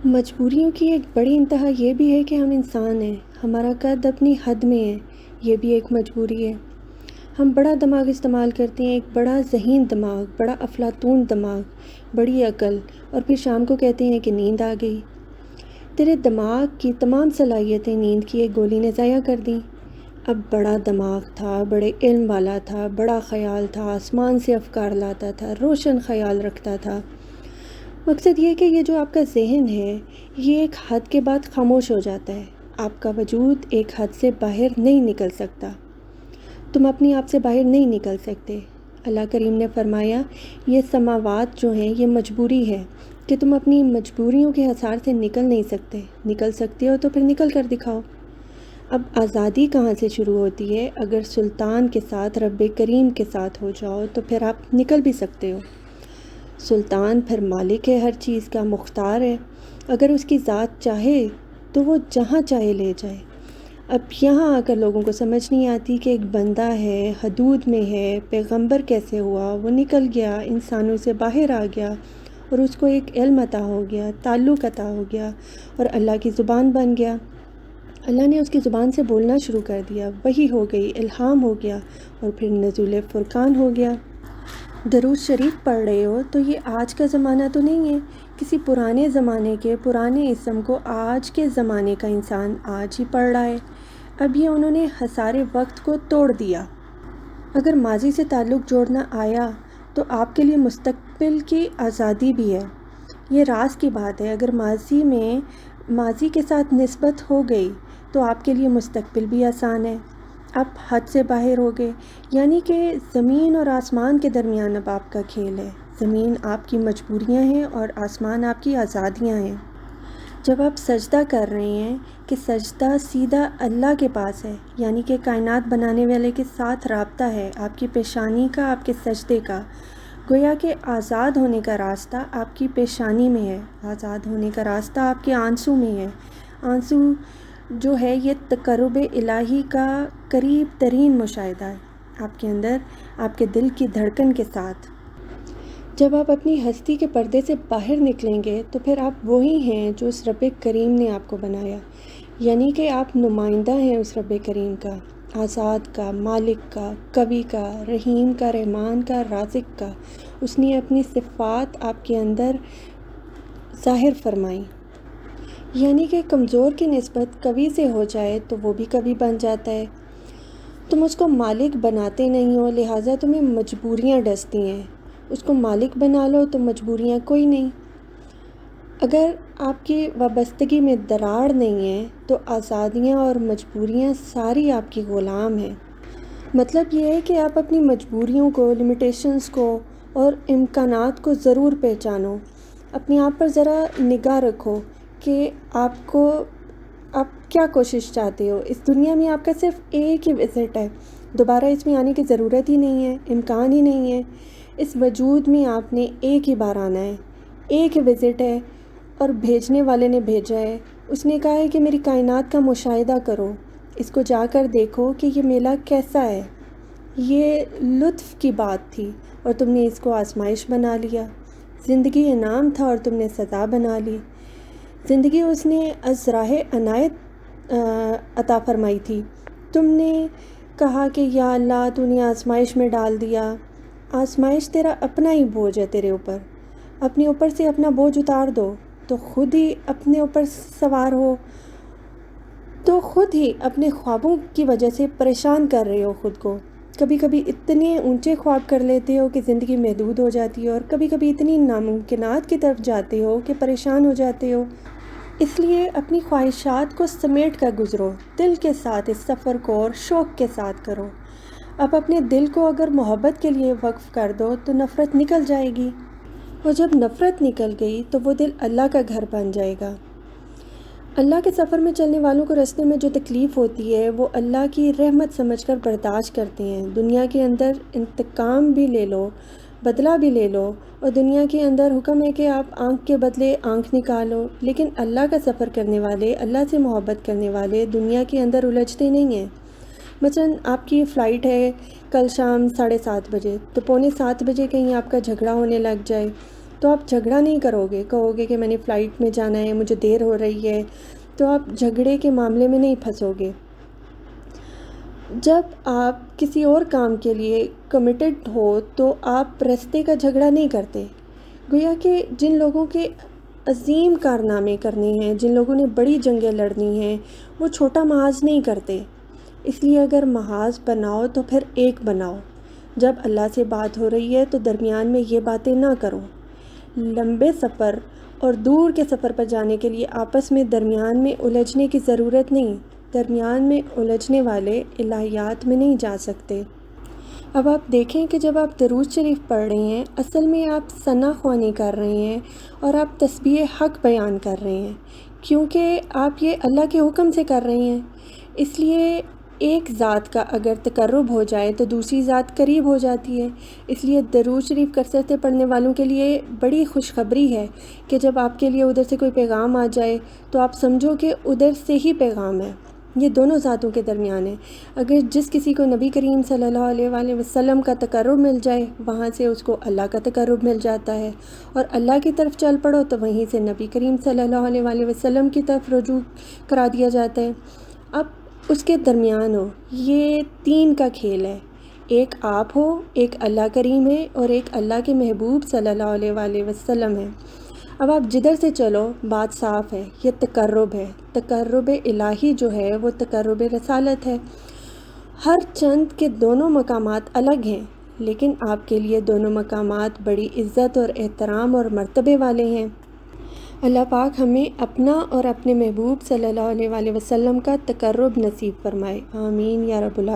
مجبوریوں کی ایک بڑی انتہا یہ بھی ہے کہ ہم انسان ہیں، ہمارا قد اپنی حد میں ہے، یہ بھی ایک مجبوری ہے۔ ہم بڑا دماغ استعمال کرتے ہیں، ایک بڑا ذہین دماغ، بڑا افلاطون دماغ، بڑی عقل، اور پھر شام کو کہتے ہیں کہ نیند آ گئی۔ تیرے دماغ کی تمام صلاحیتیں نیند کی ایک گولی نے ضائع کر دیں۔ اب بڑا دماغ تھا، بڑے علم والا تھا، بڑا خیال تھا، آسمان سے افکار لاتا تھا، روشن خیال رکھتا تھا۔ مقصد یہ کہ یہ جو آپ کا ذہن ہے یہ ایک حد کے بعد خاموش ہو جاتا ہے، آپ کا وجود ایک حد سے باہر نہیں نکل سکتا، تم اپنی آپ سے باہر نہیں نکل سکتے۔ اللہ کریم نے فرمایا یہ سماوات جو ہیں یہ مجبوری ہے کہ تم اپنی مجبوریوں کے حصار سے نکل نہیں سکتے، نکل سکتے ہو تو پھر نکل کر دکھاؤ۔ اب آزادی کہاں سے شروع ہوتی ہے؟ اگر سلطان کے ساتھ رب کریم کے ساتھ ہو جاؤ تو پھر آپ نکل بھی سکتے ہو۔ سلطان پھر مالک ہے، ہر چیز کا مختار ہے، اگر اس کی ذات چاہے تو وہ جہاں چاہے لے جائے۔ اب یہاں آ کر لوگوں کو سمجھ نہیں آتی کہ ایک بندہ ہے، حدود میں ہے، پیغمبر کیسے ہوا، وہ نکل گیا، انسانوں سے باہر آ گیا اور اس کو ایک علم عطا ہو گیا، تعلق عطا ہو گیا اور اللہ کی زبان بن گیا۔ اللہ نے اس کی زبان سے بولنا شروع کر دیا، وحی ہو گئی، الہام ہو گیا اور پھر نزول فرقان ہو گیا۔ درود شریف پڑھ رہے ہو تو یہ آج کا زمانہ تو نہیں ہے، کسی پرانے زمانے کے پرانے اسم کو آج کے زمانے کا انسان آج ہی پڑھ رہا ہے۔ اب یہ انہوں نے حصار وقت کو توڑ دیا۔ اگر ماضی سے تعلق جوڑنا آیا تو آپ کے لیے مستقبل کی آزادی بھی ہے۔ یہ راز کی بات ہے، اگر ماضی کے ساتھ نسبت ہو گئی تو آپ کے لیے مستقبل بھی آسان ہے۔ آپ حد سے باہر ہو گئے، یعنی کہ زمین اور آسمان کے درمیان اب آپ کا کھیل ہے۔ زمین آپ کی مجبوریاں ہیں اور آسمان آپ کی آزادیاں ہیں۔ جب آپ سجدہ کر رہے ہیں کہ سجدہ سیدھا اللہ کے پاس ہے، یعنی کہ کائنات بنانے والے کے ساتھ رابطہ ہے، آپ کی پیشانی کا، آپ کے سجدے کا۔ گویا کہ آزاد ہونے کا راستہ آپ کی پیشانی میں ہے، آزاد ہونے کا راستہ آپ کے آنسو میں ہے۔ آنسو جو ہے یہ تقرب الہی کا قریب ترین مشاہدہ ہے آپ کے اندر، آپ کے دل کی دھڑکن کے ساتھ۔ جب آپ اپنی ہستی کے پردے سے باہر نکلیں گے تو پھر آپ وہی ہیں جو اس رب کریم نے آپ کو بنایا، یعنی کہ آپ نمائندہ ہیں اس رب کریم کا، آزاد کا، مالک کا، قوی کا، رحیم کا، رحمان کا، رازق کا۔ اس نے اپنی صفات آپ کے اندر ظاہر فرمائی، یعنی کہ کمزور کی نسبت قوی سے ہو جائے تو وہ بھی قوی بن جاتا ہے۔ تم اس کو مالک بناتے نہیں ہو، لہٰذا تمہیں مجبوریاں ڈستی ہیں۔ اس کو مالک بنا لو تو مجبوریاں کوئی نہیں۔ اگر آپ کی وابستگی میں دراڑ نہیں ہے تو آزادیاں اور مجبوریاں ساری آپ کی غلام ہیں۔ مطلب یہ ہے کہ آپ اپنی مجبوریوں کو، لمیٹیشنز کو اور امکانات کو ضرور پہچانو۔ اپنے آپ پر ذرا نگاہ رکھو کہ آپ کیا کوشش چاہتے ہو۔ اس دنیا میں آپ کا صرف ایک ہی وزٹ ہے، دوبارہ اس میں آنے کی ضرورت ہی نہیں ہے، امکان ہی نہیں ہے۔ اس وجود میں آپ نے ایک ہی بار آنا ہے، ایک ہی وزٹ ہے، اور بھیجنے والے نے بھیجا ہے۔ اس نے کہا ہے کہ میری کائنات کا مشاہدہ کرو، اس کو جا کر دیکھو کہ یہ میلہ کیسا ہے۔ یہ لطف کی بات تھی اور تم نے اس کو آزمائش بنا لیا۔ زندگی انعام تھا اور تم نے سزا بنا لی۔ زندگی اس نے از راہ عنایت عطا فرمائی تھی، تم نے کہا کہ یا اللہ تو نے آزمائش میں ڈال دیا۔ آزمائش تیرا اپنا ہی بوجھ ہے، تیرے اوپر، اپنے اوپر سے اپنا بوجھ اتار دو تو خود ہی اپنے اوپر سوار ہو، تو خود ہی اپنے خوابوں کی وجہ سے پریشان کر رہے ہو خود کو۔ کبھی کبھی اتنے اونچے خواب کر لیتے ہو کہ زندگی محدود ہو جاتی ہے، اور کبھی کبھی اتنی ناممکنات کی طرف جاتے ہو کہ پریشان ہو جاتے ہو۔ اس لیے اپنی خواہشات کو سمیٹ کر گزرو، دل کے ساتھ اس سفر کو اور شوق کے ساتھ کرو۔ اب اپنے دل کو اگر محبت کے لیے وقف کر دو تو نفرت نکل جائے گی، اور جب نفرت نکل گئی تو وہ دل اللہ کا گھر بن جائے گا۔ اللہ کے سفر میں چلنے والوں کو راستے میں جو تکلیف ہوتی ہے وہ اللہ کی رحمت سمجھ کر برداشت کرتے ہیں۔ دنیا کے اندر انتقام بھی لے لو، بدلہ بھی لے لو، اور دنیا کے اندر حکم ہے کہ آپ آنکھ کے بدلے آنکھ نکالو، لیکن اللہ کا سفر کرنے والے، اللہ سے محبت کرنے والے دنیا کے اندر الجھتے نہیں ہیں۔ مثلا آپ کی فلائٹ ہے کل شام 7:30 بجے، تو 6:45 بجے کہیں آپ کا جھگڑا ہونے لگ جائے تو آپ جھگڑا نہیں کرو گے، کہو گے کہ میں نے فلائٹ میں جانا ہے، مجھے دیر ہو رہی ہے، تو آپ جھگڑے کے معاملے میں نہیں پھنسو گے۔ جب آپ کسی اور کام کے لیے کمیٹڈ ہو تو آپ رستے کا جھگڑا نہیں کرتے۔ گویا کہ جن لوگوں کے عظیم کارنامے کرنے ہیں، جن لوگوں نے بڑی جنگیں لڑنی ہیں، وہ چھوٹا محاذ نہیں کرتے۔ اس لیے اگر محاذ بناؤ تو پھر ایک بناؤ۔ جب اللہ سے بات ہو رہی ہے تو درمیان میں یہ باتیں نہ کرو۔ لمبے سفر اور دور کے سفر پر جانے کے لیے آپس میں درمیان میں الجھنے کی ضرورت نہیں۔ درمیان میں الجھنے والے الہیات میں نہیں جا سکتے۔ اب آپ دیکھیں کہ جب آپ درود شریف پڑھ رہے ہیں، اصل میں آپ ثنا خوانی کر رہے ہیں اور آپ تسبیح حق بیان کر رہے ہیں، کیونکہ آپ یہ اللہ کے حکم سے کر رہے ہیں۔ اس لیے ایک ذات کا اگر تقرب ہو جائے تو دوسری ذات قریب ہو جاتی ہے۔ اس لیے درود شریف کثرت سے پڑھنے والوں کے لیے بڑی خوشخبری ہے کہ جب آپ کے لیے ادھر سے کوئی پیغام آ جائے تو آپ سمجھو کہ ادھر سے ہی پیغام ہے۔ یہ دونوں ذاتوں کے درمیان ہے۔ اگر جس کسی کو نبی کریم صلی اللہ علیہ وآلہ وسلم کا تقرب مل جائے، وہاں سے اس کو اللہ کا تقرب مل جاتا ہے، اور اللہ کی طرف چل پڑو تو وہیں سے نبی کریم صلی اللہ علیہ وآلہ وسلم کی طرف رجوع کرا دیا جاتا ہے۔ اب اس کے درمیان ہو، یہ تین کا کھیل ہے۔ ایک آپ ہو، ایک اللہ کریم ہے، اور ایک اللہ کے محبوب صلی اللہ علیہ وآلہ وسلم ہے۔ اب آپ جدھر سے چلو بات صاف ہے، یہ تقرب ہے۔ تقرب الہی جو ہے وہ تقرب رسالت ہے۔ ہر چند کے دونوں مقامات الگ ہیں، لیکن آپ کے لیے دونوں مقامات بڑی عزت اور احترام اور مرتبے والے ہیں۔ اللہ پاک ہمیں اپنا اور اپنے محبوب صلی اللہ علیہ وآلہ وسلم کا تقرب نصیب فرمائے، آمین یا رب العالمین۔